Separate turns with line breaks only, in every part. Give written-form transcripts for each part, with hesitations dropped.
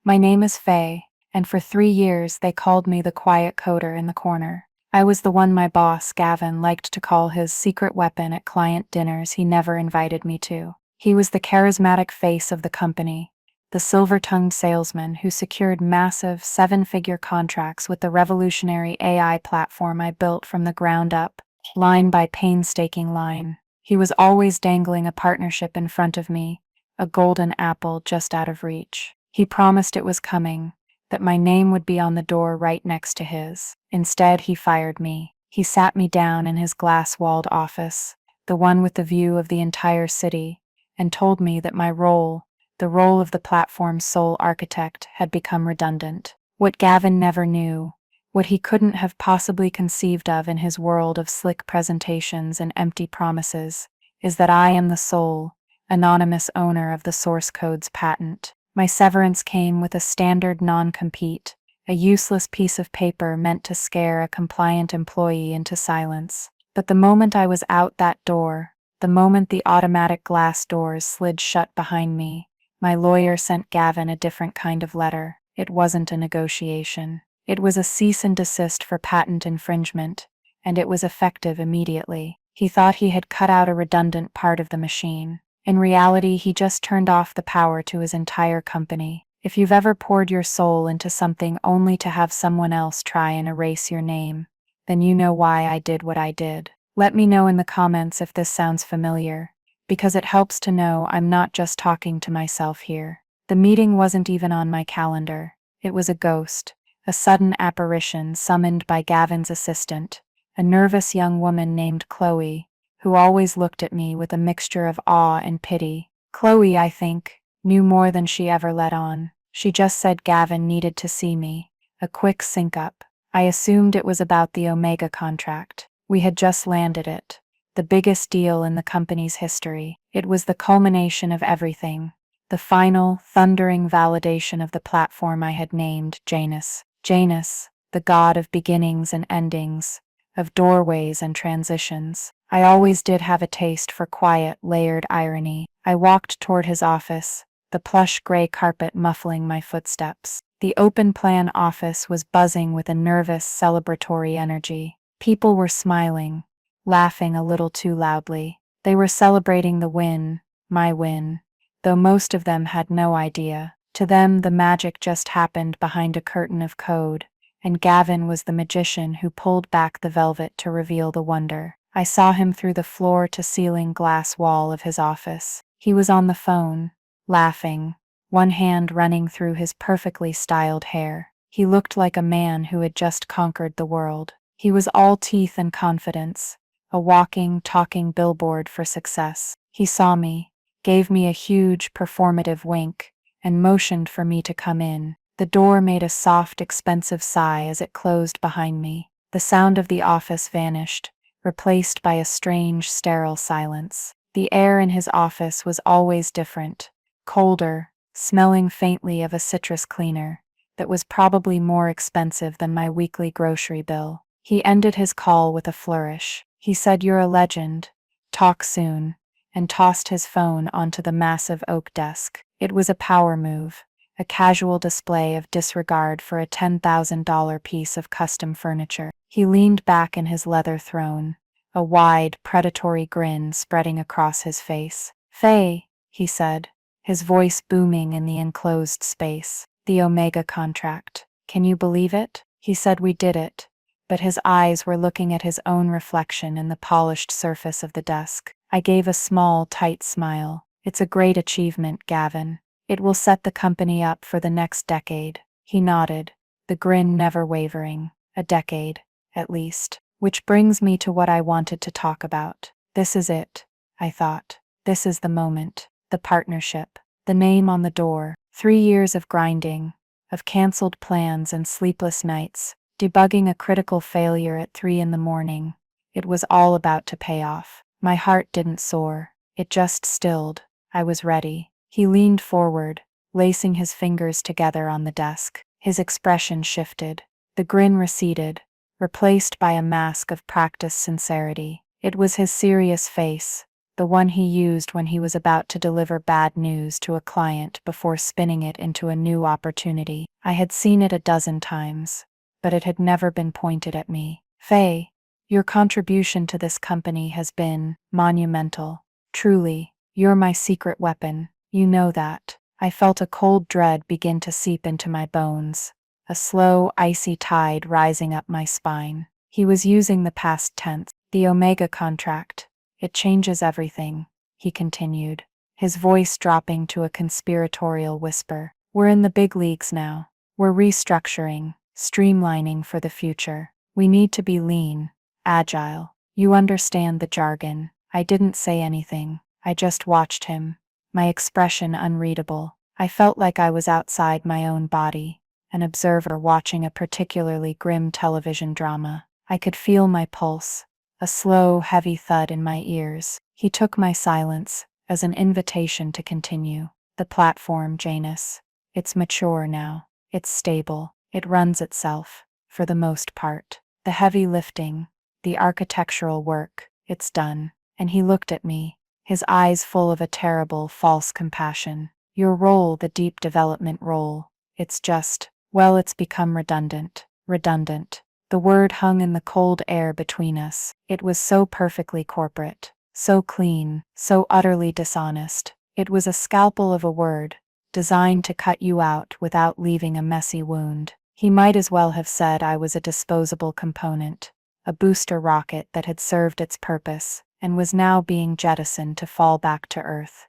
My name is Faye, and for 3 years they called me the quiet coder in the corner. I was the one my boss, Gavin, liked to call his secret weapon at client dinners he never invited me to. He was the charismatic face of the company, the silver-tongued salesman who secured massive seven-figure contracts with the revolutionary AI platform I built from the ground up, line by painstaking line. He was always dangling a partnership in front of me, a golden apple just out of reach. He promised it was coming, that my name would be on the door right next to his. Instead, he fired me. He sat me down in his glass-walled office, the one with the view of the entire city, and told me that my role, the role of the platform's sole architect, had become redundant. What Gavin never knew, what he couldn't have possibly conceived of in his world of slick presentations and empty promises, is that I am the sole, anonymous owner of the source code's patent. My severance came with a standard non-compete, a useless piece of paper meant to scare a compliant employee into silence. But the moment I was out that door, the moment the automatic glass doors slid shut behind me, my lawyer sent Gavin a different kind of letter. It wasn't a negotiation. It was a cease and desist for patent infringement, and it was effective immediately. He thought he had cut out a redundant part of the machine. In reality, he just turned off the power to his entire company. If you've ever poured your soul into something only to have someone else try and erase your name, then you know why I did what I did. Let me know in the comments if this sounds familiar, because it helps to know I'm not just talking to myself here. The meeting wasn't even on my calendar. It was a ghost, a sudden apparition summoned by Gavin's assistant, a nervous young woman named Chloe, who always looked at me with a mixture of awe and pity. Chloe, I think, knew more than she ever let on. She just said Gavin needed to see me. A quick sync-up. I assumed it was about the Omega contract. We had just landed it. The biggest deal in the company's history. It was the culmination of everything. The final, thundering validation of the platform I had named Janus. Janus, the god of beginnings and endings, of doorways and transitions. I always did have a taste for quiet, layered irony. I walked toward his office, the plush gray carpet muffling my footsteps. The open-plan office was buzzing with a nervous, celebratory energy. People were smiling, laughing a little too loudly. They were celebrating the win, my win, though most of them had no idea. To them, the magic just happened behind a curtain of code, and Gavin was the magician who pulled back the velvet to reveal the wonder. I saw him through the floor-to-ceiling glass wall of his office. He was on the phone, laughing, one hand running through his perfectly styled hair. He looked like a man who had just conquered the world. He was all teeth and confidence, a walking, talking billboard for success. He saw me, gave me a huge, performative wink, and motioned for me to come in. The door made a soft, expensive sigh as it closed behind me. The sound of the office vanished, replaced by a strange, sterile silence. The air in his office was always different, colder, smelling faintly of a citrus cleaner that was probably more expensive than my weekly grocery bill. He ended his call with a flourish. He said, "You're a legend. Talk soon," and tossed his phone onto the massive oak desk. It was a power move, a casual display of disregard for a $10,000 piece of custom furniture. He leaned back in his leather throne, a wide, predatory grin spreading across his face. "Faye," he said, his voice booming in the enclosed space. "The Omega contract. Can you believe it?" He said we did it, but his eyes were looking at his own reflection in the polished surface of the desk. I gave a small, tight smile. "It's a great achievement, Gavin. It will set the company up for the next decade." He nodded, the grin never wavering. "A decade, at least. Which brings me to what I wanted to talk about. This is it," I thought. "This is the moment. The partnership. The name on the door. 3 years of grinding, of canceled plans and sleepless nights, debugging a critical failure at 3 in the morning. It was all about to pay off. My heart didn't soar. It just stilled. I was ready." He leaned forward, lacing his fingers together on the desk. His expression shifted. The grin receded, replaced by a mask of practiced sincerity. It was his serious face, the one he used when he was about to deliver bad news to a client before spinning it into a new opportunity. I had seen it a dozen times, but it had never been pointed at me. Faye, your contribution to this company has been monumental. Truly, you're my secret weapon. You know that. I felt a cold dread begin to seep into my bones, a slow, icy tide rising up my spine. He was using the past tense. The Omega contract. It changes everything, he continued, his voice dropping to a conspiratorial whisper. We're in the big leagues now. We're restructuring, streamlining for the future. We need to be lean, agile. You understand the jargon. I didn't say anything. I just watched him, my expression unreadable. I felt like I was outside my own body, an observer watching a particularly grim television drama. I could feel my pulse, a slow, heavy thud in my ears. He took my silence as an invitation to continue. The platform, Janus. It's mature now. It's stable. It runs itself, for the most part. The heavy lifting, the architectural work, it's done. And he looked at me, his eyes full of a terrible, false compassion. Your role, the deep development role, it's just, well, it's become redundant. Redundant. The word hung in the cold air between us. It was so perfectly corporate, so clean, so utterly dishonest. It was a scalpel of a word, designed to cut you out without leaving a messy wound. He might as well have said I was a disposable component, a booster rocket that had served its purpose and was now being jettisoned to fall back to Earth.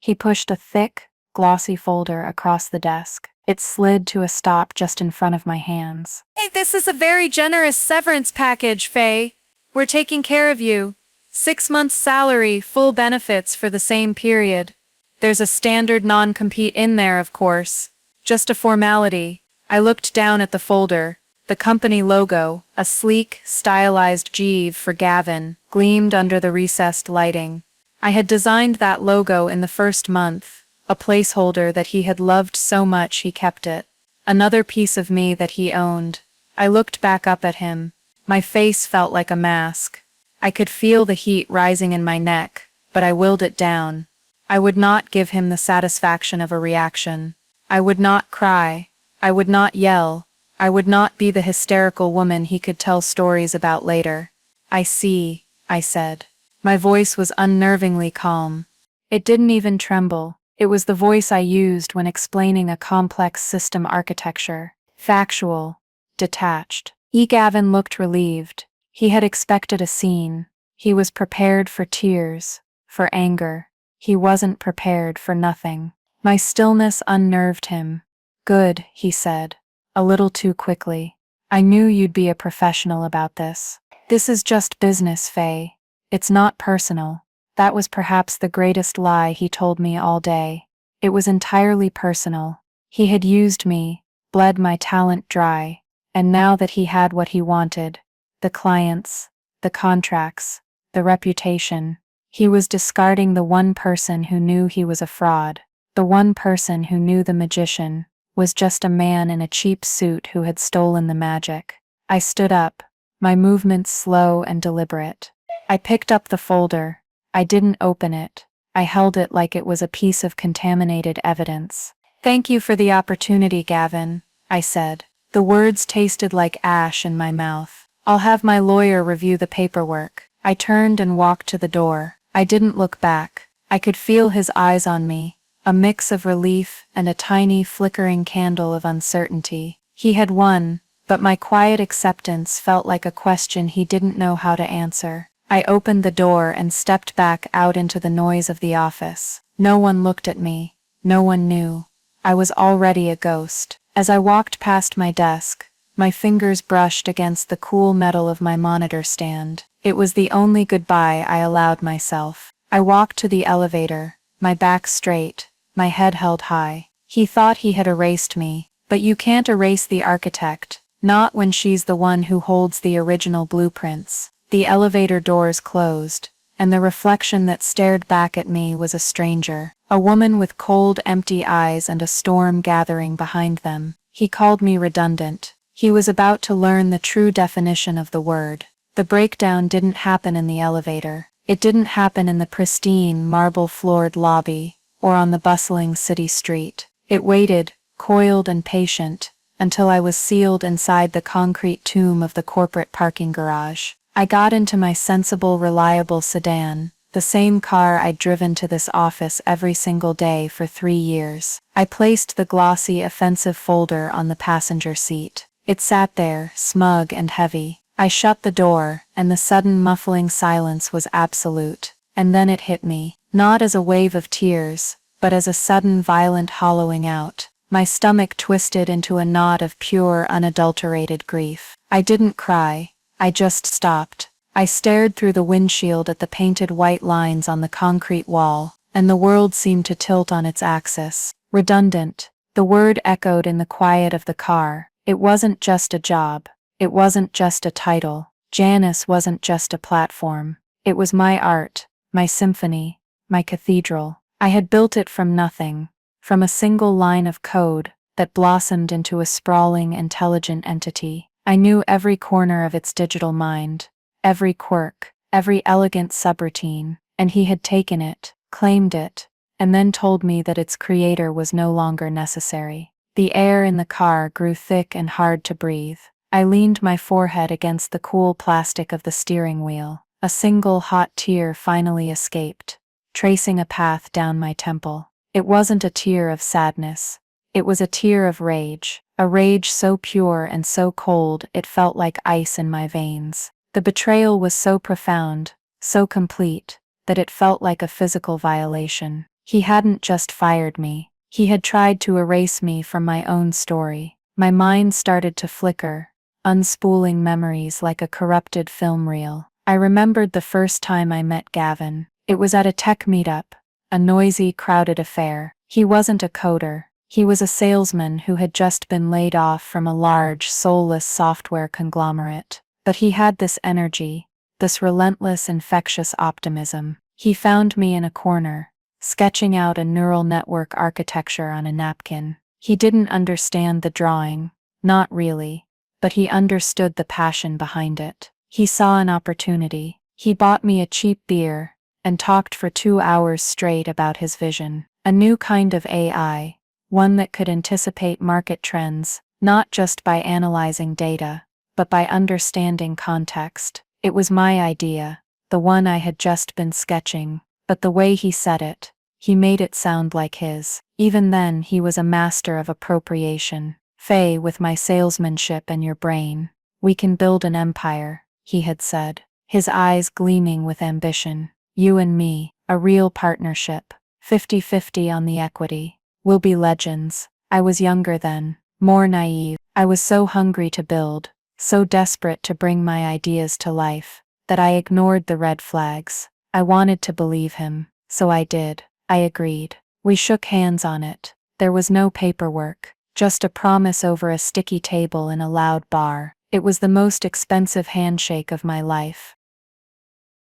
He pushed a thick, glossy folder across the desk. It slid to a stop just in front of my hands.
Hey, this is a very generous severance package, Faye. We're taking care of you. 6 months' salary, full benefits for the same period. There's a standard non-compete in there, of course. Just a formality. I looked down at the folder. The company logo, a sleek, stylized G for Gavin, gleamed under the recessed lighting. I had designed that logo in the first month. A placeholder that he had loved so much he kept it. Another piece of me that he owned. I looked back up at him. My face felt like a mask. I could feel the heat rising in my neck, but I willed it down. I would not give him the satisfaction of a reaction. I would not cry. I would not yell. I would not be the hysterical woman he could tell stories about later. I see, I said. My voice was unnervingly calm. It didn't even tremble. It was the voice I used when explaining a complex system architecture. Factual. Detached. Gavin looked relieved. He had expected a scene. He was prepared for tears, for anger. He wasn't prepared for nothing. My stillness unnerved him. Good, he said. A little too quickly. I knew you'd be a professional about this. This is just business, Faye. It's not personal. That was perhaps the greatest lie he told me all day. It was entirely personal. He had used me, bled my talent dry, and now that he had what he wanted, the clients, the contracts, the reputation, he was discarding the one person who knew he was a fraud, the one person who knew the magician was just a man in a cheap suit who had stolen the magic. I stood up, my movements slow and deliberate. I picked up the folder. I didn't open it. I held it like it was a piece of contaminated evidence. Thank you for the opportunity, Gavin, I said. The words tasted like ash in my mouth. I'll have my lawyer review the paperwork. I turned and walked to the door. I didn't look back. I could feel his eyes on me, a mix of relief and a tiny flickering candle of uncertainty. He had won, but my quiet acceptance felt like a question he didn't know how to answer. I opened the door and stepped back out into the noise of the office. No one looked at me. No one knew. I was already a ghost. As I walked past my desk, my fingers brushed against the cool metal of my monitor stand. It was the only goodbye I allowed myself. I walked to the elevator, my back straight, my head held high. He thought he had erased me, but you can't erase the architect, not when she's the one who holds the original blueprints. The elevator doors closed, and the reflection that stared back at me was a stranger, a woman with cold, empty eyes and a storm gathering behind them. He called me redundant. He was about to learn the true definition of the word. The breakdown didn't happen in the elevator.
It didn't happen in the pristine, marble-floored lobby or on the bustling city street. It waited, coiled and patient, until I was sealed inside the concrete tomb of the corporate parking garage. I got into my sensible, reliable sedan, the same car I'd driven to this office every single day for 3 years. I placed the glossy, offensive folder on the passenger seat. It sat there, smug and heavy. I shut the door, and the sudden muffling silence was absolute. And then it hit me, not as a wave of tears, but as a sudden violent hollowing out. My stomach twisted into a knot of pure, unadulterated grief. I didn't cry. I just stopped. I stared through the windshield at the painted white lines on the concrete wall, and the world seemed to tilt on its axis. Redundant. The word echoed in the quiet of the car. It wasn't just a job. It wasn't just a title. Janice wasn't just a platform. It was my art, my symphony, my cathedral. I had built it from nothing, from a single line of code that blossomed into a sprawling, intelligent entity. I knew every corner of its digital mind, every quirk, every elegant subroutine, and he had taken it, claimed it, and then told me that its creator was no longer necessary. The air in the car grew thick and hard to breathe. I leaned my forehead against the cool plastic of the steering wheel. A single hot tear finally escaped, tracing a path down my temple. It wasn't a tear of sadness. It was a tear of rage, a rage so pure and so cold it felt like ice in my veins. The betrayal was so profound, so complete, that it felt like a physical violation. He hadn't just fired me. He had tried to erase me from my own story. My mind started to flicker, unspooling memories like a corrupted film reel. I remembered the first time I met Gavin. It was at a tech meetup, a noisy, crowded affair. He wasn't a coder. He was a salesman who had just been laid off from a large, soulless software conglomerate. But he had this energy, this relentless, infectious optimism. He found me in a corner, sketching out a neural network architecture on a napkin. He didn't understand the drawing, not really, but he understood the passion behind it. He saw an opportunity. He bought me a cheap beer and talked for 2 hours straight about his vision. A new kind of AI, one that could anticipate market trends, not just by analyzing data, but by understanding context. It was my idea, the one I had just been sketching, but the way he said it, he made it sound like his. Even then, he was a master of appropriation. "Faye, with my salesmanship and your brain, we can build an empire," he had said, his eyes gleaming with ambition. "You and me, a real partnership, 50-50 on the equity. We'll be legends." I was younger then, more naive. I was so hungry to build, so desperate to bring my ideas to life, that I ignored the red flags. I wanted to believe him, so I did. I agreed. We shook hands on it. There was no paperwork, just a promise over a sticky table in a loud bar. It was the most expensive handshake of my life.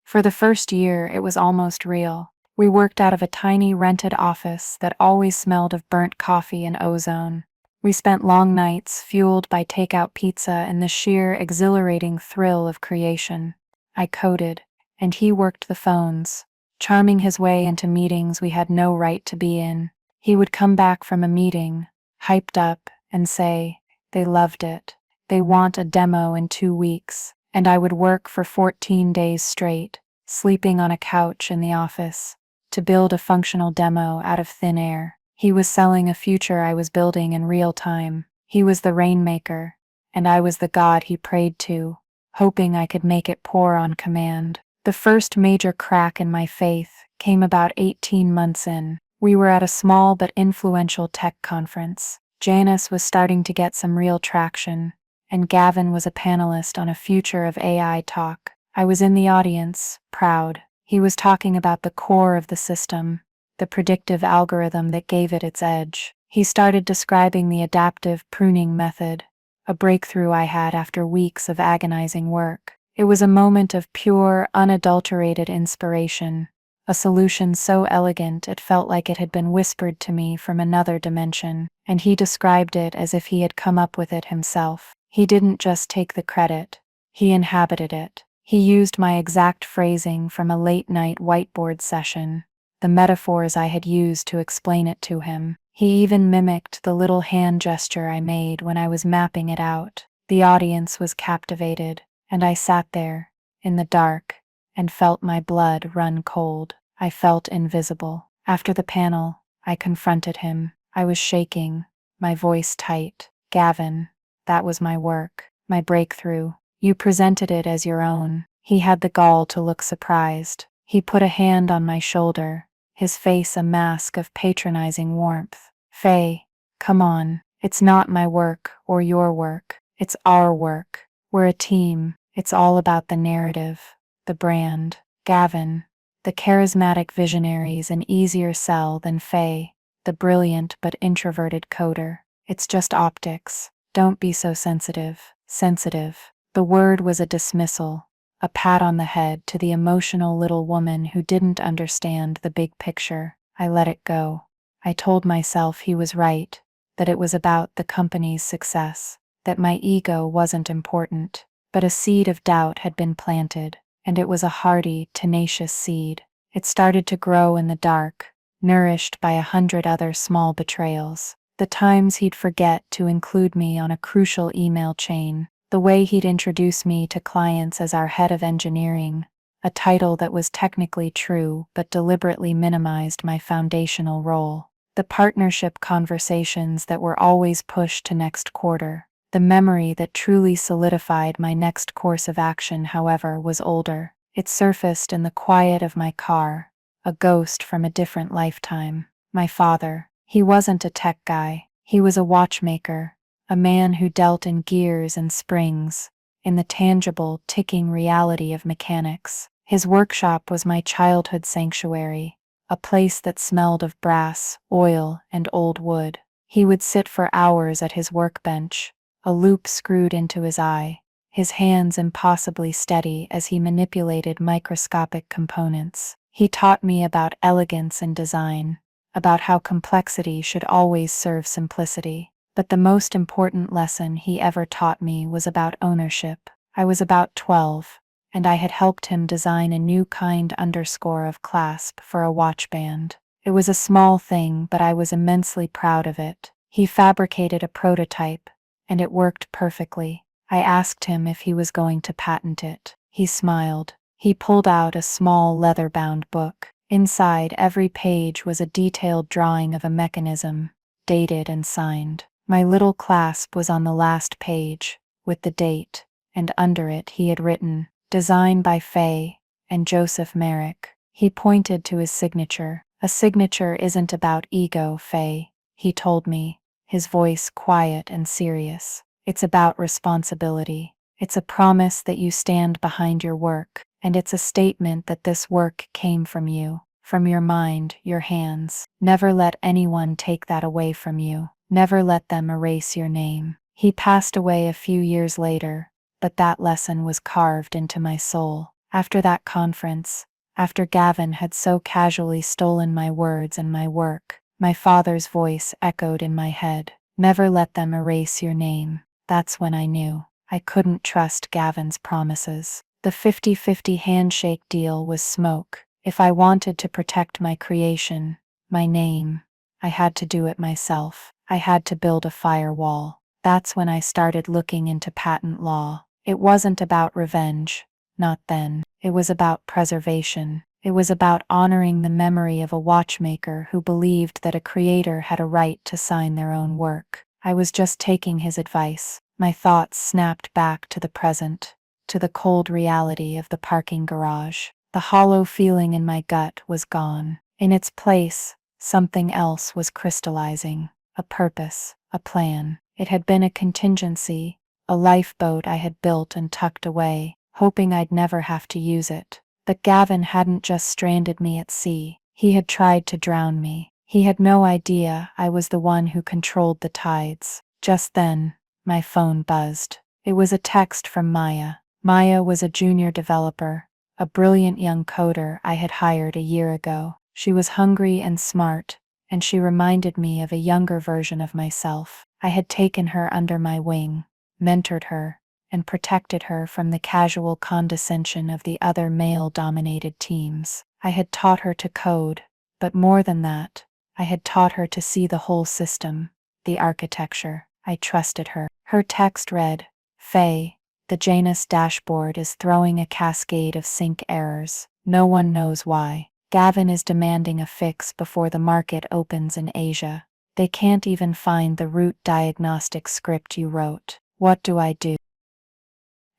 For the first year, it was almost real. We worked out of a tiny rented office that always smelled of burnt coffee and ozone. We spent long nights fueled by takeout pizza and the sheer, exhilarating thrill of creation. I coded, and he worked the phones, charming his way into meetings we had no right to be in. He would come back from a meeting, hyped up, and say, "They loved it. They want a demo in 2 weeks." And I would work for 14 days straight, sleeping on a couch in the office, to build a functional demo out of thin air. He was selling a future I was building in real time. He was the rainmaker, and I was the god he prayed to, hoping I could make it pour on command. The first major crack in my faith came about 18 months in. We were at a small but influential tech conference. Janice was starting to get some real traction, and Gavin was a panelist on a future of AI talk. I was in the audience, proud. He was talking about the core of the system, the predictive algorithm that gave it its edge. He started describing the adaptive pruning method, a breakthrough I had after weeks of agonizing work. It was a moment of pure, unadulterated inspiration, a solution so elegant it felt like it had been whispered to me from another dimension, and he described it as if he had come up with it himself. He didn't just take the credit, he inhabited it. He used my exact phrasing from a late-night whiteboard session, the metaphors I had used to explain it to him. He even mimicked the little hand gesture I made when I was mapping it out. The audience was captivated, and I sat there, in the dark, and felt my blood run cold. I felt invisible. After the panel, I confronted him. I was shaking, my voice tight. "Gavin, that was my work, my breakthrough. You presented it as your own." He had the gall to look surprised. He put a hand on my shoulder, his face a mask of patronizing warmth. "Faye, come on. It's not my work or your work. It's our work. We're a team. It's all about the narrative, the brand." Gavin, the charismatic visionary's an easier sell than Faye, the brilliant but introverted coder. "It's just optics. Don't be so sensitive." Sensitive. The word was a dismissal, a pat on the head to the emotional little woman who didn't understand the big picture. I let it go. I told myself he was right, that it was about the company's success, that my ego wasn't important. But a seed of doubt had been planted, and it was a hardy, tenacious seed. It started to grow in the dark, nourished by 100 other small betrayals. The times he'd forget to include me on a crucial email chain, the way he'd introduce me to clients as our head of engineering, a title that was technically true but deliberately minimized my foundational role. The partnership conversations that were always pushed to next quarter. The memory that truly solidified my next course of action, however, was older. It surfaced in the quiet of my car, a ghost from a different lifetime. My father. He wasn't a tech guy. He was a watchmaker, a man who dealt in gears and springs, in the tangible, ticking reality of mechanics. His workshop was my childhood sanctuary, a place that smelled of brass, oil, and old wood. He would sit for hours at his workbench, a loop screwed into his eye, his hands impossibly steady as he manipulated microscopic components. He taught me about elegance and design, about how complexity should always serve simplicity. But the most important lesson he ever taught me was about ownership. I was about 12, and I had helped him design a new kind underscore of clasp for a watch band. It was a small thing, but I was immensely proud of it. He fabricated a prototype, and it worked perfectly. I asked him if he was going to patent it. He smiled. He pulled out a small leather-bound book. Inside every page was a detailed drawing of a mechanism, dated and signed. My little clasp was on the last page, with the date, and under it he had written, "Design by Faye and Joseph Merrick." He pointed to his signature. "A signature isn't about ego, Faye," he told me, his voice quiet and serious. "It's about responsibility. It's a promise that you stand behind your work, and it's a statement that this work came from you, from your mind, your hands. Never let anyone take that away from you. Never let them erase your name." He passed away a few years later, but that lesson was carved into my soul. After that conference, after Gavin had so casually stolen my words and my work, my father's voice echoed in my head. "Never let them erase your name." That's when I knew I couldn't trust Gavin's promises. The 50-50 handshake deal was smoke. If I wanted to protect my creation, my name, I had to do it myself. I had to build a firewall. That's when I started looking into patent law. It wasn't about revenge, not then. It was about preservation. It was about honoring the memory of a watchmaker who believed that a creator had a right to sign their own work. I was just taking his advice. My thoughts snapped back to the present, to the cold reality of the parking garage. The hollow feeling in my gut was gone. In its place, something else was crystallizing. A purpose, a plan. It had been a contingency, a lifeboat I had built and tucked away, hoping I'd never have to use it. But Gavin hadn't just stranded me at sea. He had tried to drown me. He had no idea I was the one who controlled the tides. Just then, my phone buzzed. It was a text from Maya. Maya was a junior developer, a brilliant young coder I had hired a year ago. She was hungry and smart, and she reminded me of a younger version of myself. I had taken her under my wing, mentored her, and protected her from the casual condescension of the other male-dominated teams. I had taught her to code, but more than that, I had taught her to see the whole system, the architecture. I trusted her. Her text read, "Faye, the Janus dashboard is throwing a cascade of sync errors. No one knows why. Gavin is demanding a fix before the market opens in Asia. They can't even find the root diagnostic script you wrote. What do I do?"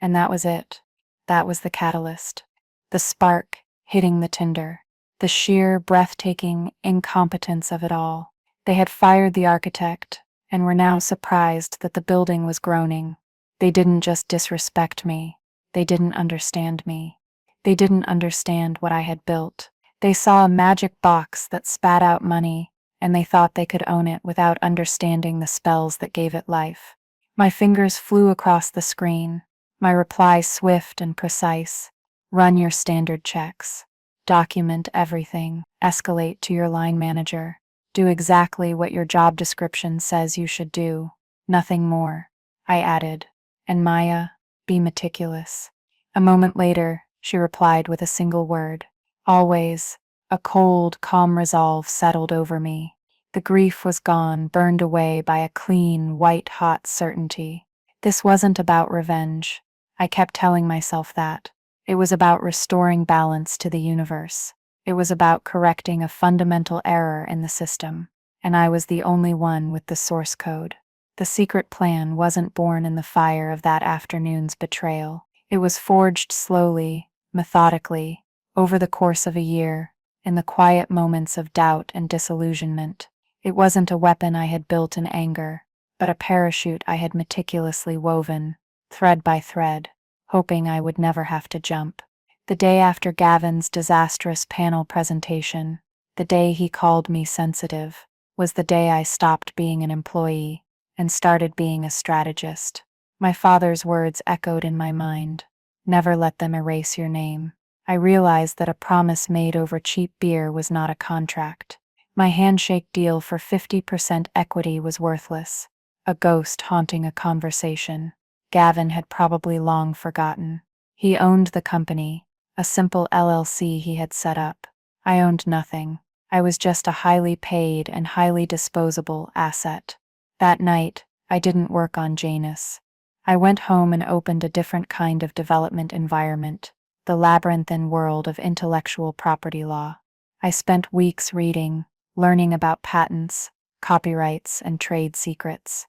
And that was it. That was the catalyst. The spark hitting the tinder. The sheer, breathtaking incompetence of it all. They had fired the architect, and were now surprised that the building was groaning. They didn't just disrespect me. They didn't understand me. They didn't understand what I had built. They saw a magic box that spat out money, and they thought they could own it without understanding the spells that gave it life. My fingers flew across the screen, my reply swift and precise. Run your standard checks. Document everything. Escalate to your line manager. Do exactly what your job description says you should do. Nothing more. I added. And Maya, be meticulous. A moment later, she replied with a single word. Always. A cold, calm resolve settled over me. The grief was gone, burned away by a clean, white-hot certainty. This wasn't about revenge. I kept telling myself that. It was about restoring balance to the universe. It was about correcting a fundamental error in the system. And I was the only one with the source code. The secret plan wasn't born in the fire of that afternoon's betrayal. It was forged slowly, methodically, over the course of a year, in the quiet moments of doubt and disillusionment. It wasn't a weapon I had built in anger, but a parachute I had meticulously woven, thread by thread, hoping I would never have to jump. The day after Gavin's disastrous panel presentation, the day he called me sensitive, was the day I stopped being an employee and started being a strategist. My father's words echoed in my mind. Never let them erase your name. I realized that a promise made over cheap beer was not a contract. My handshake deal for 50% equity was worthless, a ghost haunting a conversation Gavin had probably long forgotten. He owned the company, a simple LLC he had set up. I owned nothing. I was just a highly paid and highly disposable asset. That night, I didn't work on Janus. I went home and opened a different kind of development environment, the labyrinthine world of intellectual property law. I spent weeks reading, learning about patents, copyrights, and trade secrets.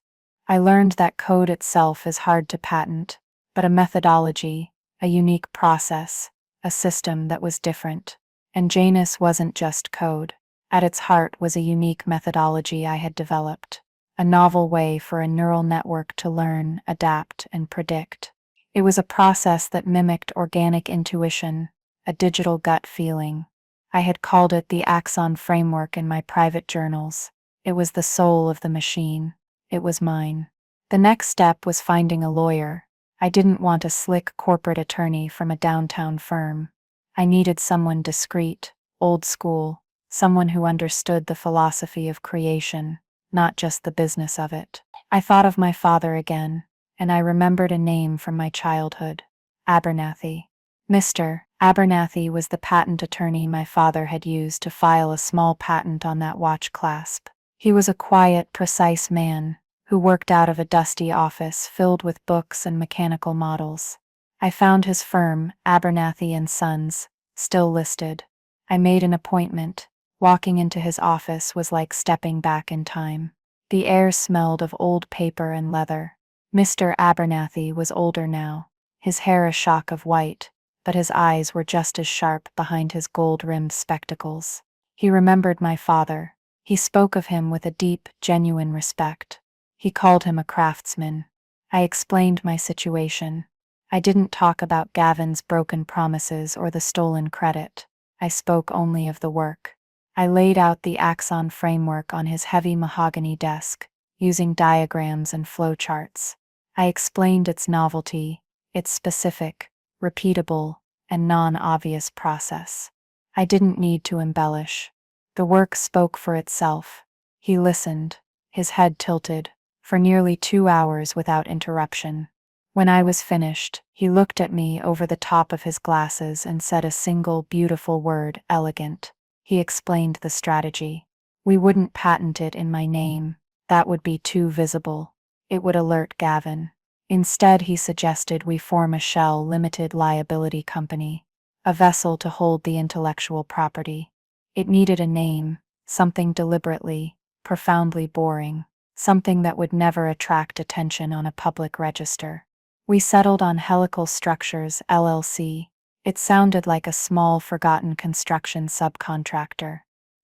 I learned that code itself is hard to patent, but a methodology, a unique process, a system that was different. And Janus wasn't just code. At its heart was a unique methodology I had developed, a novel way for a neural network to learn, adapt, and predict. It was a process that mimicked organic intuition, a digital gut feeling. I had called it the Axon framework in my private journals. It was the soul of the machine. It was mine. The next step was finding a lawyer. I didn't want a slick corporate attorney from a downtown firm. I needed someone discreet, old school, someone who understood the philosophy of creation, not just the business of it. I thought of my father again, and I remembered a name from my childhood. Abernathy. Mr. Abernathy was the patent attorney my father had used to file a small patent on that watch clasp. He was a quiet, precise man who worked out of a dusty office filled with books and mechanical models. I found his firm, Abernathy and Sons, still listed. I made an appointment. Walking into his office was like stepping back in time. The air smelled of old paper and leather. Mr. Abernathy was older now, his hair a shock of white, but his eyes were just as sharp behind his gold-rimmed spectacles. He remembered my father. He spoke of him with a deep, genuine respect. He called him a craftsman. I explained my situation. I didn't talk about Gavin's broken promises or the stolen credit. I spoke only of the work. I laid out the Axon framework on his heavy mahogany desk, using diagrams and flowcharts. I explained its novelty, its specific, repeatable, and non-obvious process. I didn't need to embellish. The work spoke for itself. He listened, his head tilted, for nearly 2 hours without interruption. When I was finished, he looked at me over the top of his glasses and said a single beautiful word, elegant. He explained the strategy. We wouldn't patent it in my name. That would be too visible. It would alert Gavin. Instead, he suggested we form a shell limited liability company, a vessel to hold the intellectual property. It needed a name, something deliberately, profoundly boring, something that would never attract attention on a public register. We settled on Helical Structures, LLC. It sounded like a small, forgotten construction subcontractor.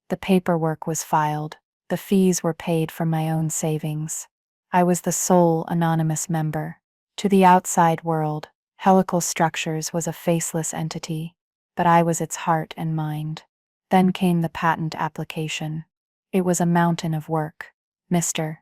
The paperwork was filed. The fees were paid from my own savings. I was the sole anonymous member. To the outside world, Helical Structures was a faceless entity, but I was its heart and mind. Then came the patent application. It was a mountain of work. Mr.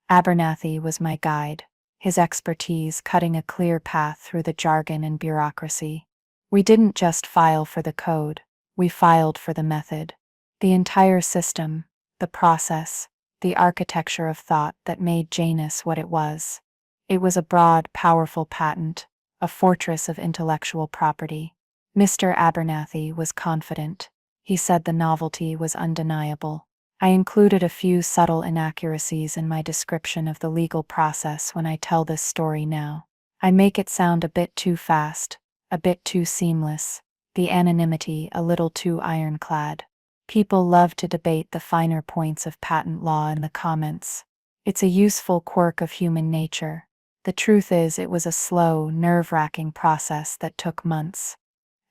Abernathy was my guide, his expertise cutting a clear path through the jargon and bureaucracy. We didn't just file for the code, we filed for the method. The entire system, the process, the architecture of thought that made Janus what it was. It was a broad, powerful patent, a fortress of intellectual property. Mr. Abernathy was confident. He said the novelty was undeniable. I included a few subtle inaccuracies in my description of the legal process when I tell this story now. I make it sound a bit too fast, a bit too seamless, the anonymity a little too ironclad. People love to debate the finer points of patent law in the comments. It's a useful quirk of human nature. The truth is, it was a slow, nerve-wracking process that took months.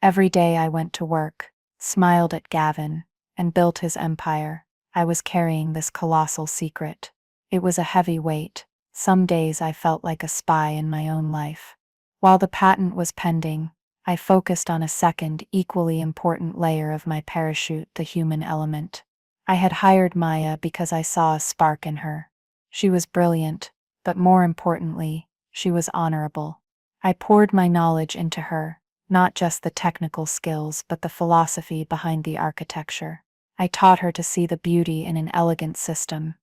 Every day I went to work, smiled at Gavin, and built his empire. I was carrying this colossal secret. It was a heavy weight. Some days I felt like a spy in my own life. While the patent was pending, I focused on a second, equally important layer of my parachute, the human element. I had hired Maya because I saw a spark in her. She was brilliant, but more importantly, she was honorable. I poured my knowledge into her, not just the technical skills but the philosophy behind the architecture. I taught her to see the beauty in an elegant system.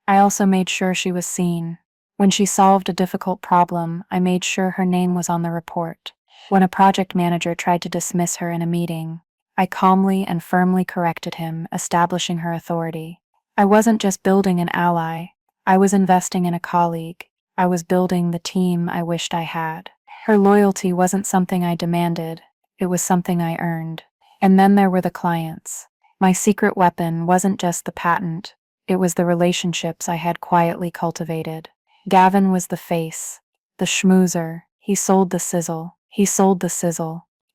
I also made sure she was seen. When she solved a difficult problem, I made sure her name was on the report. When a project manager tried to dismiss her in a meeting, I calmly and firmly corrected him, establishing her authority. I wasn't just building an ally, I was investing in a colleague. I was building the team I wished I had. Her loyalty wasn't something I demanded, it was something I earned. And then there were the clients. My secret weapon wasn't just the patent, it was the relationships I had quietly cultivated. Gavin was the face, the schmoozer, he sold the sizzle.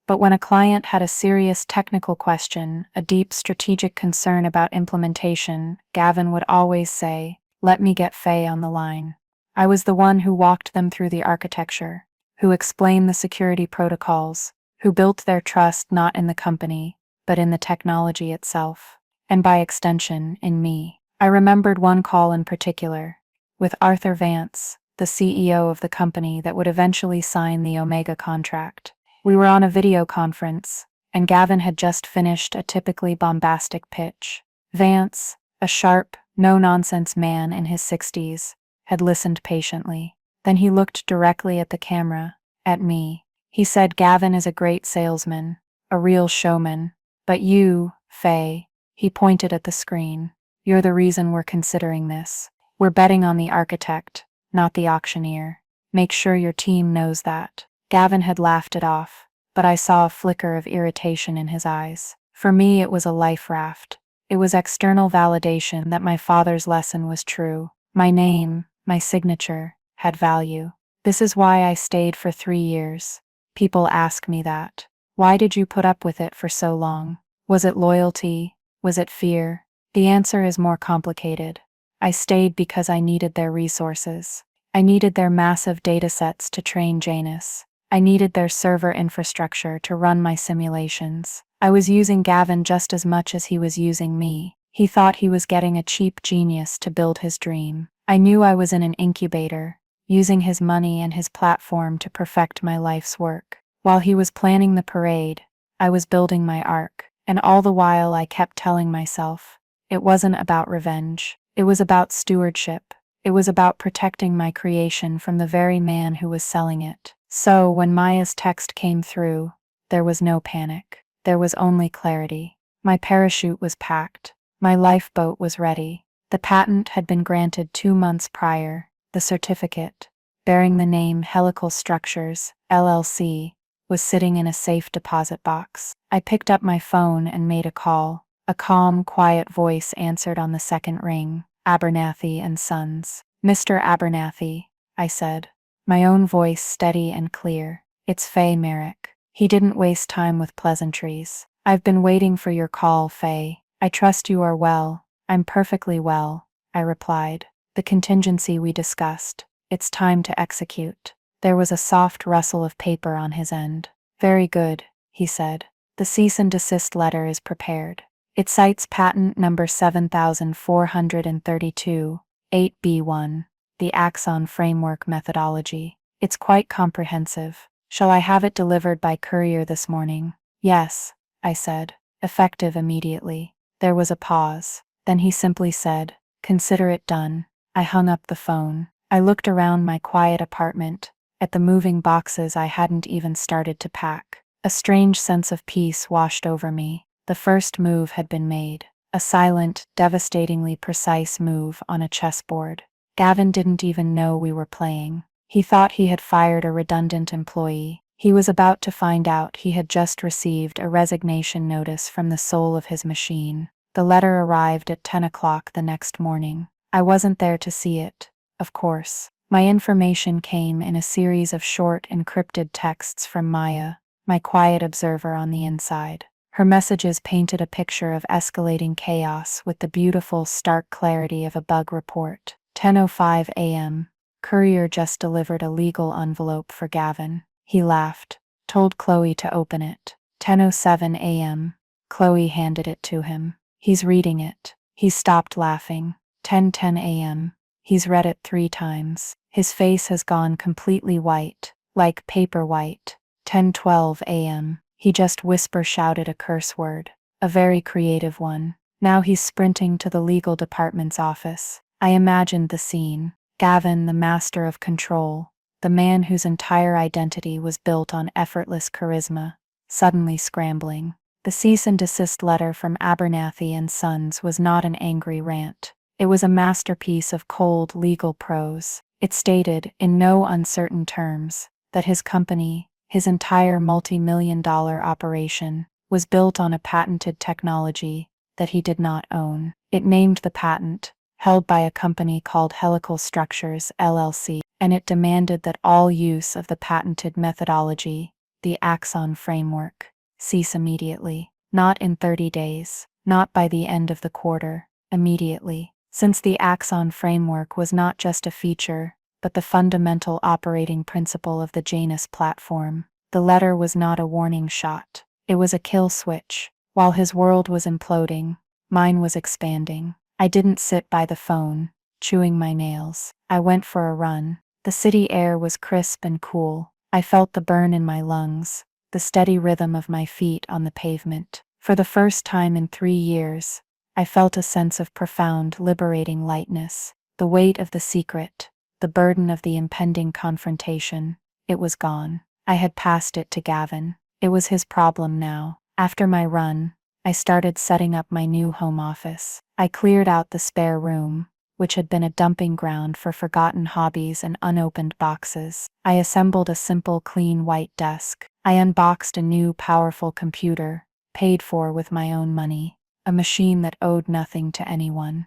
But when a client had a serious technical question, a deep strategic concern about implementation, Gavin would always say, "Let me get Faye on the line." I was the one who walked them through the architecture, who explained the security protocols, who built their trust not in the company, but in the technology itself, and by extension, in me. I remembered one call in particular, with Arthur Vance, the CEO of the company that would eventually sign the Omega contract. We were on a video conference, and Gavin had just finished a typically bombastic pitch. Vance, a sharp, no-nonsense man in his 60s, had listened patiently. Then he looked directly at the camera, at me. He said, "Gavin is a great salesman, a real showman, but you, Faye," he pointed at the screen, "you're the reason we're considering this. We're betting on the architect, not the auctioneer. Make sure your team knows that." Gavin had laughed it off, but I saw a flicker of irritation in his eyes. For me, it was a life raft. It was external validation that my father's lesson was true. My name, my signature, had value. This is why I stayed for 3 years. People ask me that. Why did you put up with it for so long? Was it loyalty? Was it fear? The answer is more complicated. I stayed because I needed their resources. I needed their massive datasets to train Janus. I needed their server infrastructure to run my simulations. I was using Gavin just as much as he was using me. He thought he was getting a cheap genius to build his dream. I knew I was in an incubator, using his money and his platform to perfect my life's work. While he was planning the parade, I was building my arc, and all the while I kept telling myself, it wasn't about revenge, it was about stewardship. It was about protecting my creation from the very man who was selling it. So, when Maya's text came through, there was no panic. There was only clarity. My parachute was packed. My lifeboat was ready. The patent had been granted 2 months prior. The certificate, bearing the name Helical Structures, LLC, was sitting in a safe deposit box. I picked up my phone and made a call. A calm, quiet voice answered on the second ring. Abernathy and Sons. Mr. Abernathy, I said, my own voice steady and clear. It's Faye Merrick. He didn't waste time with pleasantries. I've been waiting for your call, Faye. I trust you are well. I'm perfectly well, I replied. The contingency we discussed. It's time to execute. There was a soft rustle of paper on his end. Very good, he said. The cease and desist letter is prepared. It cites patent number 7432, 8B1, the Axon Framework methodology. It's quite comprehensive. Shall I have it delivered by courier this morning? Yes, I said, effective immediately. There was a pause. Then he simply said, consider it done. I hung up the phone. I looked around my quiet apartment, at the moving boxes I hadn't even started to pack. A strange sense of peace washed over me. The first move had been made. A silent, devastatingly precise move on a chessboard. Gavin didn't even know we were playing. He thought he had fired a redundant employee. He was about to find out he had just received a resignation notice from the soul of his machine. The letter arrived at 10 o'clock the next morning. I wasn't there to see it, of course. My information came in a series of short, encrypted texts from Maya, my quiet observer on the inside. Her messages painted a picture of escalating chaos with the beautiful, stark clarity of a bug report. 10:05 a.m. Courier just delivered a legal envelope for Gavin. He laughed, told Chloe to open it. 10:07 a.m. Chloe handed it to him. He's reading it. He stopped laughing. 10:10 a.m. He's read it 3 times. His face has gone completely white, like paper white. 10:12 a.m. He just whisper-shouted a curse word, a very creative one. Now he's sprinting to the legal department's office. I imagined the scene. Gavin, the master of control, the man whose entire identity was built on effortless charisma, suddenly scrambling. The cease and desist letter from Abernathy and Sons was not an angry rant. It was a masterpiece of cold legal prose. It stated, in no uncertain terms, that his company, his entire multi-million-dollar operation, was built on a patented technology that he did not own. It named the patent, held by a company called Helical Structures, LLC, and it demanded that all use of the patented methodology, the Axon Framework, cease immediately. Not in 30 days, not by the end of the quarter, immediately. Since the Axon Framework was not just a feature, but the fundamental operating principle of the Janus platform, the letter was not a warning shot. It was a kill switch. While his world was imploding, mine was expanding. I didn't sit by the phone, chewing my nails. I went for a run. The city air was crisp and cool. I felt the burn in my lungs, the steady rhythm of my feet on the pavement. For the first time in 3 years, I felt a sense of profound, liberating lightness. The weight of the secret, the burden of the impending confrontation, it was gone. I had passed it to Gavin. It was his problem now. After my run, I started setting up my new home office. I cleared out the spare room, which had been a dumping ground for forgotten hobbies and unopened boxes. I assembled a simple, clean white desk. I unboxed a new, powerful computer, paid for with my own money, a machine that owed nothing to anyone.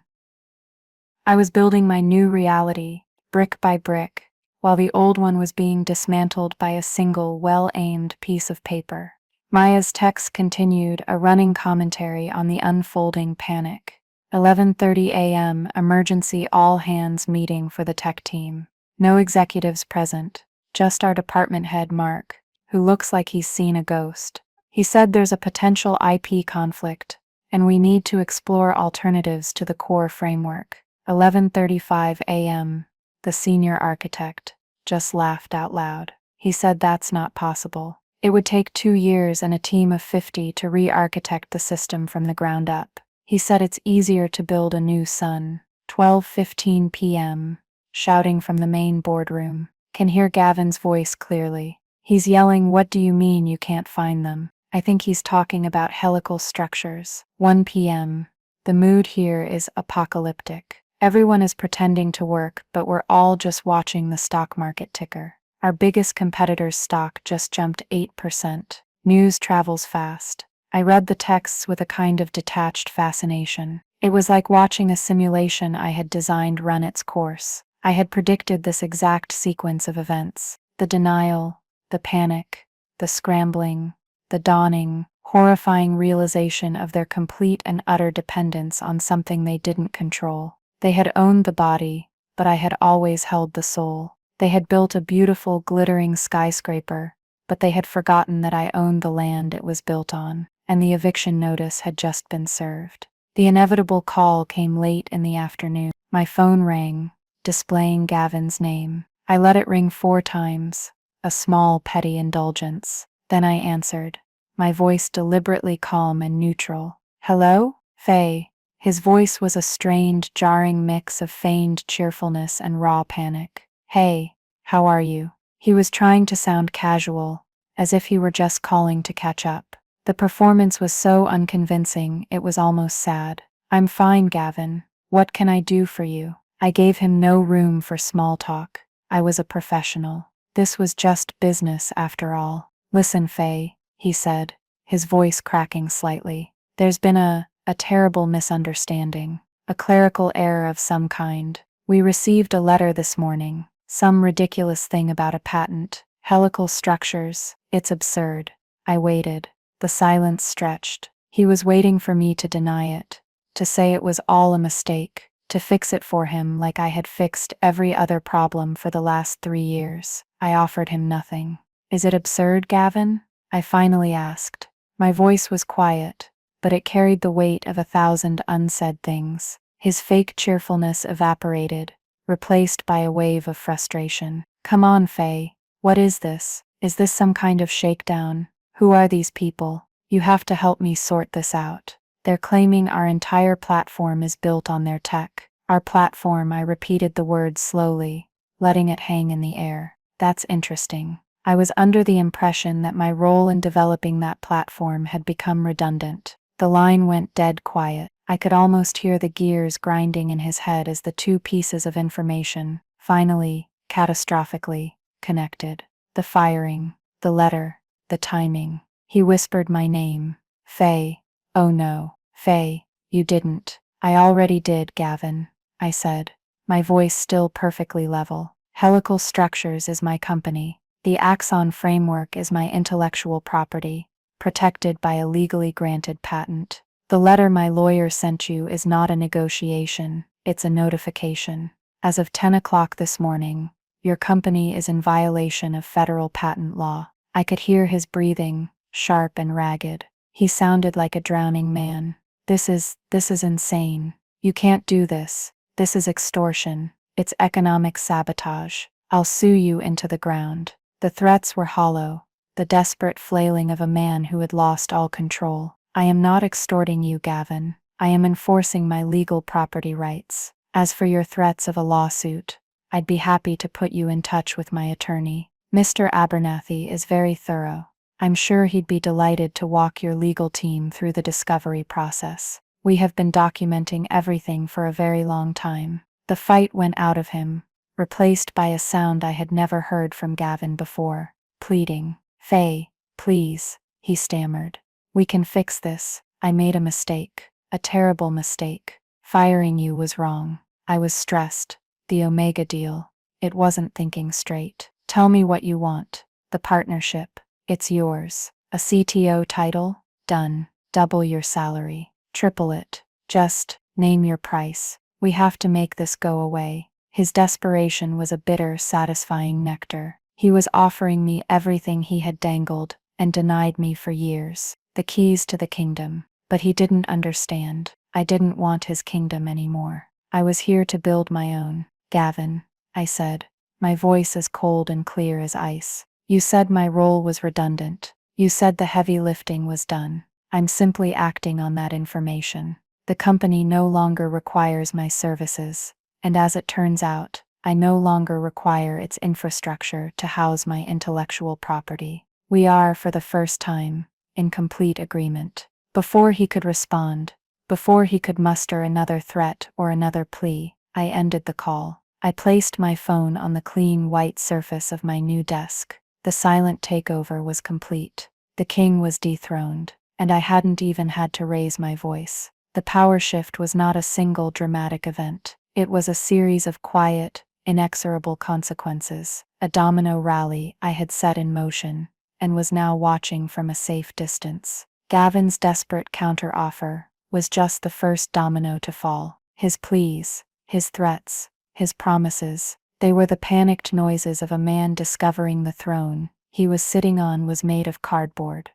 I was building my new reality, brick by brick, while the old one was being dismantled by a single, well-aimed piece of paper. Maya's text continued, a running commentary on the unfolding panic. 11:30 a.m. Emergency all-hands meeting for the tech team. No executives present, just our department head Mark, who looks like he's seen a ghost. He said there's a potential IP conflict, and we need to explore alternatives to the core framework. 11:35 a.m. The senior architect just laughed out loud. He said that's not possible. It would take 2 years and a team of 50 to re-architect the system from the ground up. He said it's easier to build a new sun. 12:15 p.m. shouting from the main boardroom. Can hear Gavin's voice clearly. He's yelling, "What do you mean you can't find them?" I think he's talking about helical structures. 1 p.m. The mood here is apocalyptic. Everyone is pretending to work, but we're all just watching the stock market ticker. Our biggest competitor's stock just jumped 8%. News travels fast. I read the texts with a kind of detached fascination. It was like watching a simulation I had designed run its course. I had predicted this exact sequence of events. The denial, the panic, the scrambling, the dawning, horrifying realization of their complete and utter dependence on something they didn't control. They had owned the body, but I had always held the soul. They had built a beautiful, glittering skyscraper, but they had forgotten that I owned the land it was built on, and the eviction notice had just been served. The inevitable call came late in the afternoon. My phone rang, displaying Gavin's name. I let it ring 4 times, a small, petty indulgence. Then I answered, my voice deliberately calm and neutral. "Hello, Faye." His voice was a strained, jarring mix of feigned cheerfulness and raw panic. "Hey, how are you?" He was trying to sound casual, as if he were just calling to catch up. The performance was so unconvincing, it was almost sad. "I'm fine, Gavin. What can I do for you?" I gave him no room for small talk. I was a professional. This was just business after all. "Listen, Faye," he said, his voice cracking slightly. "There's been a terrible misunderstanding, a clerical error of some kind. We received a letter this morning, some ridiculous thing about a patent, helical structures. It's absurd." I waited. The silence stretched. He was waiting for me to deny it, to say it was all a mistake, to fix it for him like I had fixed every other problem for the last 3 years. I offered him nothing. "Is it absurd, Gavin?" I finally asked. My voice was quiet, but it carried the weight of 1,000 unsaid things. His fake cheerfulness evaporated, replaced by a wave of frustration. "Come on, Faye. What is this? Is this some kind of shakedown? Who are these people? You have to help me sort this out. They're claiming our entire platform is built on their tech." "Our platform," I repeated the word slowly, letting it hang in the air. "That's interesting." I was under the impression that my role in developing that platform had become redundant. The line went dead quiet. I could almost hear the gears grinding in his head as the 2 pieces of information, finally, catastrophically, connected. The firing, the letter, the timing. He whispered my name. "Faye." "Oh no, Faye, you didn't." "I already did, Gavin," I said, my voice still perfectly level. "Helical Structures is my company. The Axon framework is my intellectual property, protected by a legally granted patent. The letter my lawyer sent you is not a negotiation, it's a notification. As of 10 o'clock this morning, your company is in violation of federal patent law." I could hear his breathing, sharp and ragged. He sounded like a drowning man. This is insane. You can't do this. This is extortion. It's economic sabotage. I'll sue you into the ground." The threats were hollow, the desperate flailing of a man who had lost all control. "I am not extorting you, Gavin. I am enforcing my legal property rights. As for your threats of a lawsuit, I'd be happy to put you in touch with my attorney. Mr. Abernathy is very thorough. I'm sure he'd be delighted to walk your legal team through the discovery process. We have been documenting everything for a very long time." The fight went out of him, replaced by a sound I had never heard from Gavin before. Pleading. "Faye, please," he stammered. "We can fix this. I made a mistake. A terrible mistake. Firing you was wrong. I was stressed. The Omega deal. It wasn't thinking straight. Tell me what you want." "The partnership. It's yours. A CTO title? Done. Double your salary. Triple it. Just name your price. We have to make this go away." His desperation was a bitter, satisfying nectar. He was offering me everything he had dangled and denied me for years. The keys to the kingdom. But he didn't understand. I didn't want his kingdom anymore. I was here to build my own. "Gavin," I said, my voice as cold and clear as ice. "You said my role was redundant. You said the heavy lifting was done. I'm simply acting on that information. The company no longer requires my services, and as it turns out, I no longer require its infrastructure to house my intellectual property. We are, for the first time, in complete agreement. Before he could respond, before he could muster another threat or another plea, I ended the call. I placed my phone on the clean white surface of my new desk. The silent takeover was complete. The king was dethroned, and I hadn't even had to raise my voice. The power shift was not a single dramatic event. It was a series of quiet, inexorable consequences, a domino rally I had set in motion, and was now watching from a safe distance. Gavin's desperate counteroffer was just the first domino to fall. His pleas, his threats, his promises, they were the panicked noises of a man discovering the throne he was sitting on was made of cardboard.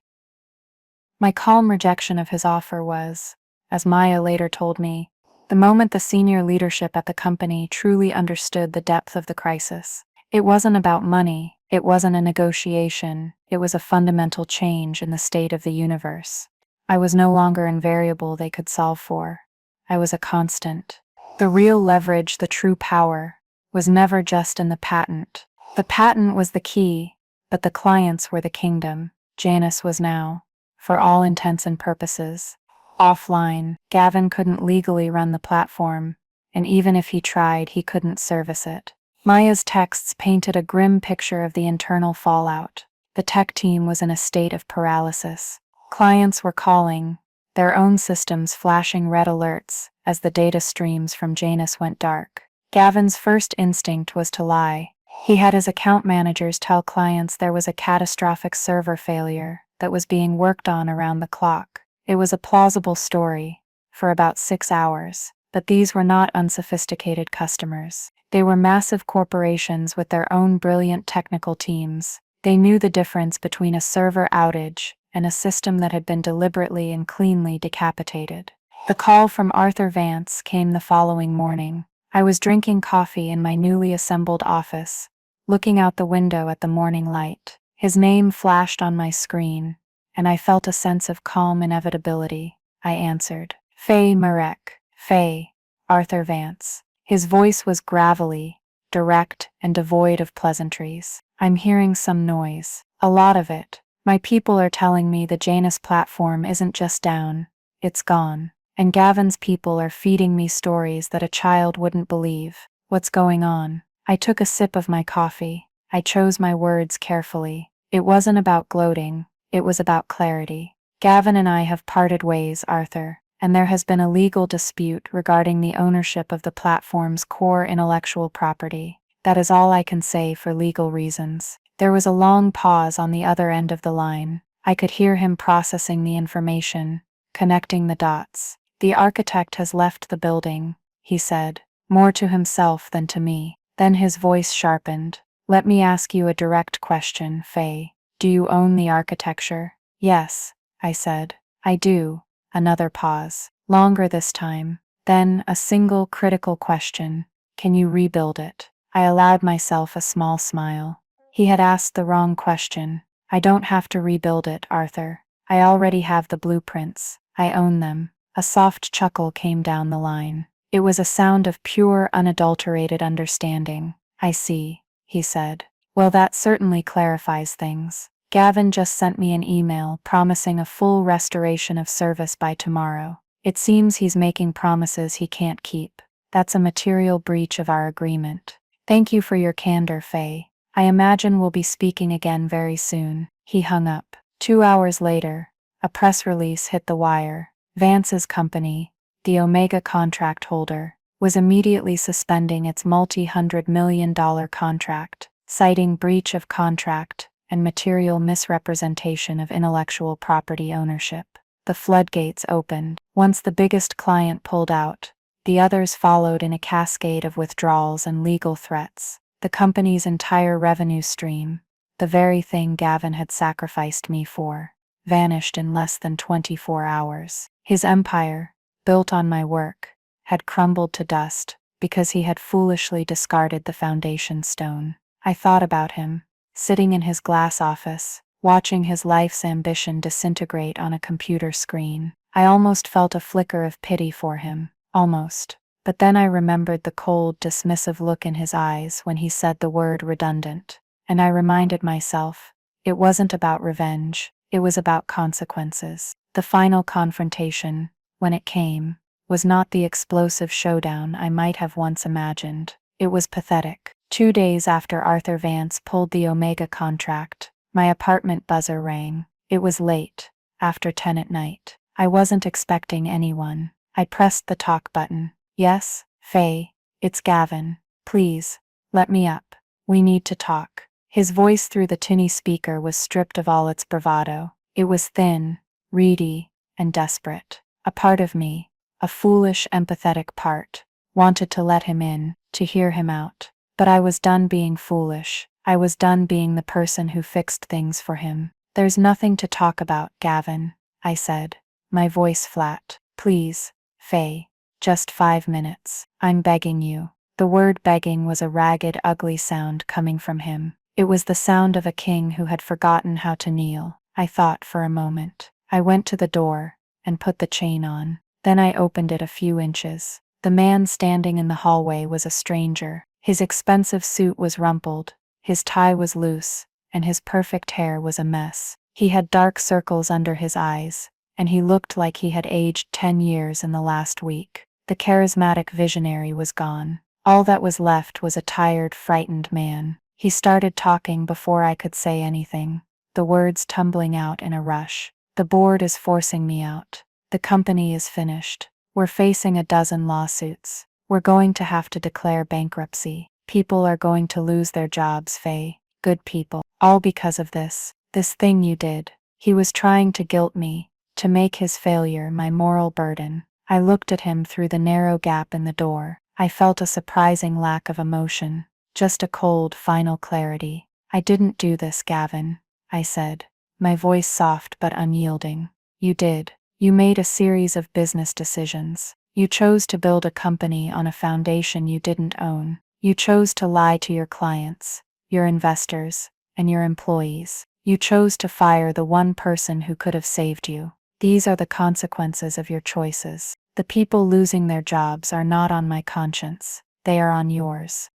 My calm rejection of his offer was, as Maya later told me, the moment the senior leadership at the company truly understood the depth of the crisis. It wasn't about money, it wasn't a negotiation, it was a fundamental change in the state of the universe. I was no longer a variable they could solve for. I was a constant. The real leverage, the true power, was never just in the patent. The patent was the key, but the clients were the kingdom. Janice was now, for all intents and purposes, offline. Gavin couldn't legally run the platform, and even if he tried, he couldn't service it. Maya's texts painted a grim picture of the internal fallout. The tech team was in a state of paralysis. Clients were calling, their own systems flashing red alerts as the data streams from Janus went dark. Gavin's first instinct was to lie. He had his account managers tell clients there was a catastrophic server failure that was being worked on around the clock. It was a plausible story, for about 6 hours, but these were not unsophisticated customers. They were massive corporations with their own brilliant technical teams. They knew the difference between a server outage and a system that had been deliberately and cleanly decapitated. The call from Arthur Vance came the following morning. I was drinking coffee in my newly assembled office, looking out the window at the morning light. His name flashed on my screen, and I felt a sense of calm inevitability. I answered, "Faye Marek." "Faye, Arthur Vance." His voice was gravelly, direct, and devoid of pleasantries. "I'm hearing some noise. A lot of it. My people are telling me the Janus platform isn't just down, it's gone. And Gavin's people are feeding me stories that a child wouldn't believe. What's going on?" I took a sip of my coffee. I chose my words carefully. It wasn't about gloating, it was about clarity. "Gavin and I have parted ways, Arthur, and there has been a legal dispute regarding the ownership of the platform's core intellectual property. That is all I can say for legal reasons." There was a long pause on the other end of the line. I could hear him processing the information, connecting the dots. "The architect has left the building," he said, more to himself than to me. Then his voice sharpened. "Let me ask you a direct question, Faye. Do you own the architecture?" "Yes," I said. "I do." Another pause. Longer this time. Then a single critical question. "Can you rebuild it?" I allowed myself a small smile. He had asked the wrong question. "I don't have to rebuild it, Arthur. I already have the blueprints. I own them." A soft chuckle came down the line. It was a sound of pure, unadulterated understanding. "I see," he said. "Well, that certainly clarifies things. Gavin just sent me an email promising a full restoration of service by tomorrow. It seems he's making promises he can't keep. That's a material breach of our agreement. Thank you for your candor, Faye. I imagine we'll be speaking again very soon." He hung up. 2 hours later, a press release hit the wire. Vance's company, the Omega contract holder, was immediately suspending its multi-$100 million contract, citing breach of contract and material misrepresentation of intellectual property ownership. The floodgates opened. Once the biggest client pulled out, the others followed in a cascade of withdrawals and legal threats. The company's entire revenue stream, the very thing Gavin had sacrificed me for, vanished in less than 24 hours. His empire, built on my work, had crumbled to dust because he had foolishly discarded the foundation stone. I thought about him, sitting in his glass office, watching his life's ambition disintegrate on a computer screen. I almost felt a flicker of pity for him. Almost. But then I remembered the cold, dismissive look in his eyes when he said the word redundant. And I reminded myself, it wasn't about revenge, it was about consequences. The final confrontation, when it came, was not the explosive showdown I might have once imagined. It was pathetic. 2 days after Arthur Vance pulled the Omega contract, my apartment buzzer rang. It was late, after 10 at night. I wasn't expecting anyone. I pressed the talk button. Yes, Faye, it's Gavin. Please, let me up. We need to talk. His voice through the tinny speaker was stripped of all its bravado. It was thin, reedy, and desperate. A part of me, a foolish, empathetic part, wanted to let him in, to hear him out. But I was done being foolish. I was done being the person who fixed things for him. There's nothing to talk about, Gavin, I said, my voice flat. Please, Faye, just 5 minutes. I'm begging you. The word begging was a ragged, ugly sound coming from him. It was the sound of a king who had forgotten how to kneel. I thought for a moment. I went to the door and put the chain on. Then I opened it a few inches. The man standing in the hallway was a stranger. His expensive suit was rumpled, his tie was loose, and his perfect hair was a mess. He had dark circles under his eyes, and he looked like he had aged 10 years in the last week. The charismatic visionary was gone. All that was left was a tired, frightened man. He started talking before I could say anything, the words tumbling out in a rush. The board is forcing me out. The company is finished. We're facing a dozen lawsuits. We're going to have to declare bankruptcy. People are going to lose their jobs, Faye. Good people. All because of this thing you did. He was trying to guilt me, to make his failure my moral burden. I looked at him through the narrow gap in the door. I felt a surprising lack of emotion, just a cold, final clarity. I didn't do this, Gavin, I said, my voice soft but unyielding. You did. You made a series of business decisions. You chose to build a company on a foundation you didn't own. You chose to lie to your clients, your investors, and your employees. You chose to fire the one person who could have saved you. These are the consequences of your choices. The people losing their jobs are not on my conscience. They are on yours.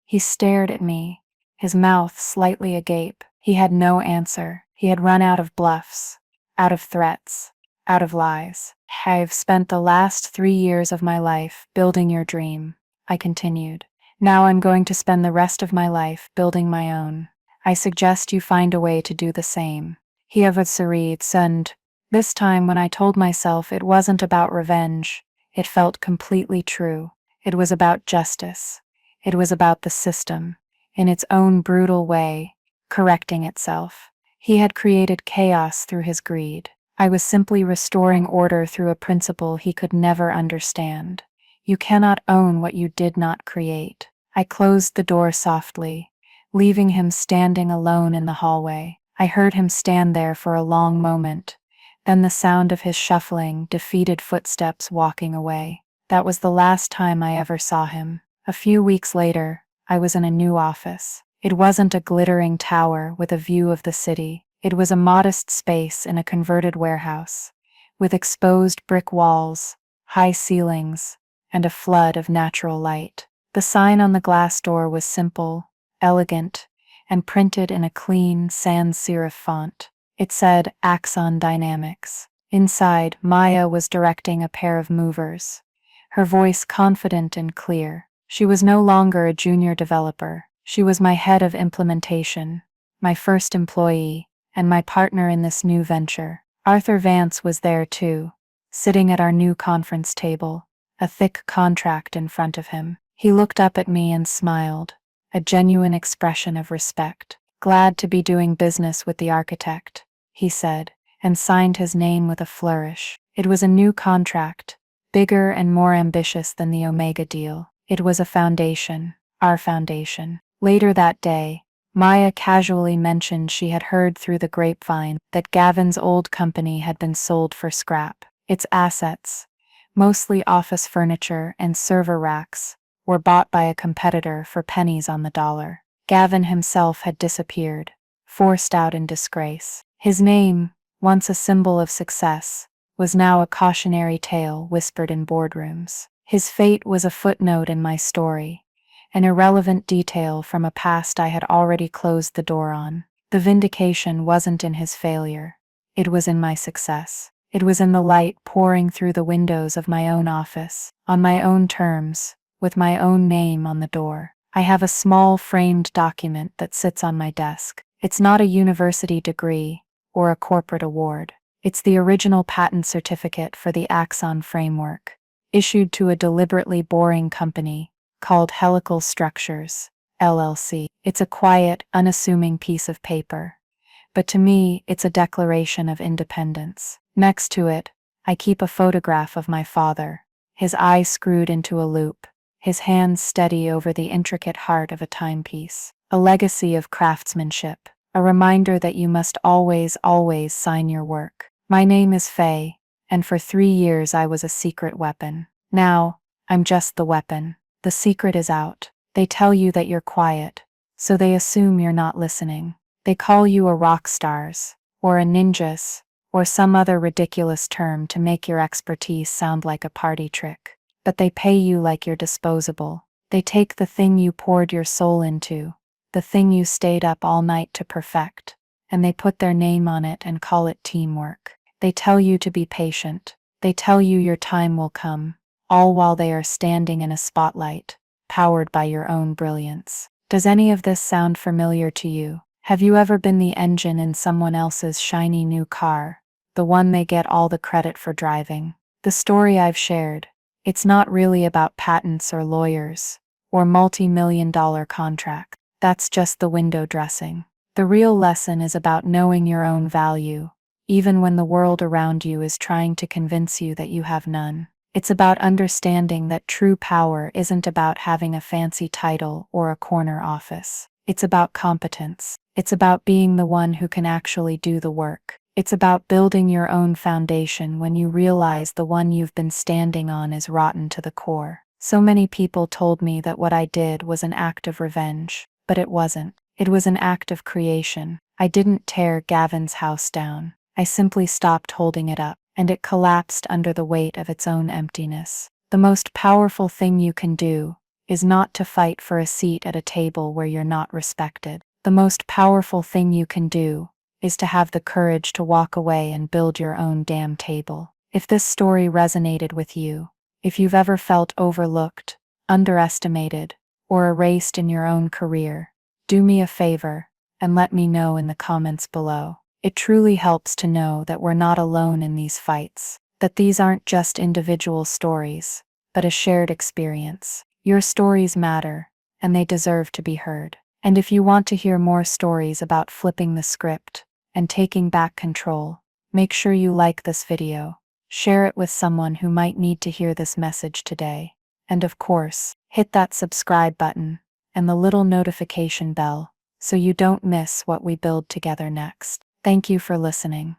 He stared at me, his mouth slightly agape. He had no answer. He had run out of bluffs, out of threats, out of lies. I've spent the last 3 years of my life building your dream, I continued. Now I'm going to spend the rest of my life building my own. I suggest you find a way to do the same. He avasarits, and this time when I told myself it wasn't about revenge, it felt completely true. It was about justice. It was about the system, in its own brutal way, correcting itself. He had created chaos through his greed. I was simply restoring order through a principle he could never understand. You cannot own what you did not create. I closed the door softly, leaving him standing alone in the hallway. I heard him stand there for a long moment, then the sound of his shuffling, defeated footsteps walking away. That was the last time I ever saw him. A few weeks later, I was in a new office. It wasn't a glittering tower with a view of the city. It was a modest space in a converted warehouse, with exposed brick walls, high ceilings, and a flood of natural light. The sign on the glass door was simple, elegant, and printed in a clean sans serif font. It said Axon Dynamics. Inside, Maya was directing a pair of movers, her voice confident and clear. She was no longer a junior developer. She was my head of implementation, my first employee, and my partner in this new venture. Arthur Vance was there too, sitting at our new conference table, a thick contract in front of him. He looked up at me and smiled, a genuine expression of respect. Glad to be doing business with the architect, he said, and signed his name with a flourish. It was a new contract, bigger and more ambitious than the Omega deal. It was a foundation, our foundation. Later that day, Maya casually mentioned she had heard through the grapevine that Gavin's old company had been sold for scrap. Its assets, mostly office furniture and server racks, were bought by a competitor for pennies on the dollar. Gavin himself had disappeared, forced out in disgrace. His name, once a symbol of success, was now a cautionary tale whispered in boardrooms. His fate was a footnote in my story, an irrelevant detail from a past I had already closed the door on. The vindication wasn't in his failure. It was in my success. It was in the light pouring through the windows of my own office, on my own terms, with my own name on the door. I have a small framed document that sits on my desk. It's not a university degree or a corporate award. It's the original patent certificate for the Axon framework, issued to a deliberately boring company called Helical Structures, LLC. It's a quiet, unassuming piece of paper, but to me, it's a declaration of independence. Next to it, I keep a photograph of my father, his eyes screwed into a loop, his hands steady over the intricate heart of a timepiece, a legacy of craftsmanship, a reminder that you must always, always sign your work. My name is Faye, and for 3 years I was a secret weapon. Now, I'm just the weapon. The secret is out. They tell you that you're quiet, so they assume you're not listening. They call you a rock stars, or a ninjas, or some other ridiculous term to make your expertise sound like a party trick. But they pay you like you're disposable. They take the thing you poured your soul into, the thing you stayed up all night to perfect, and they put their name on it and call it teamwork. They tell you to be patient. They tell you your time will come, all while they are standing in a spotlight, powered by your own brilliance. Does any of this sound familiar to you? Have you ever been the engine in someone else's shiny new car, the one they get all the credit for driving? The story I've shared, it's not really about patents or lawyers, or multi-million-dollar contracts. That's just the window dressing. The real lesson is about knowing your own value, even when the world around you is trying to convince you that you have none. It's about understanding that true power isn't about having a fancy title or a corner office. It's about competence. It's about being the one who can actually do the work. It's about building your own foundation when you realize the one you've been standing on is rotten to the core. So many people told me that what I did was an act of revenge, but it wasn't. It was an act of creation. I didn't tear Gavin's house down. I simply stopped holding it up, and it collapsed under the weight of its own emptiness. The most powerful thing you can do is not to fight for a seat at a table where you're not respected. The most powerful thing you can do is to have the courage to walk away and build your own damn table. If this story resonated with you, if you've ever felt overlooked, underestimated, or erased in your own career, do me a favor and let me know in the comments below. It truly helps to know that we're not alone in these fights, that these aren't just individual stories, but a shared experience. Your stories matter, and they deserve to be heard. And if you want to hear more stories about flipping the script and taking back control, make sure you like this video, share it with someone who might need to hear this message today, and of course, hit that subscribe button and the little notification bell so you don't miss what we build together next. Thank you for listening.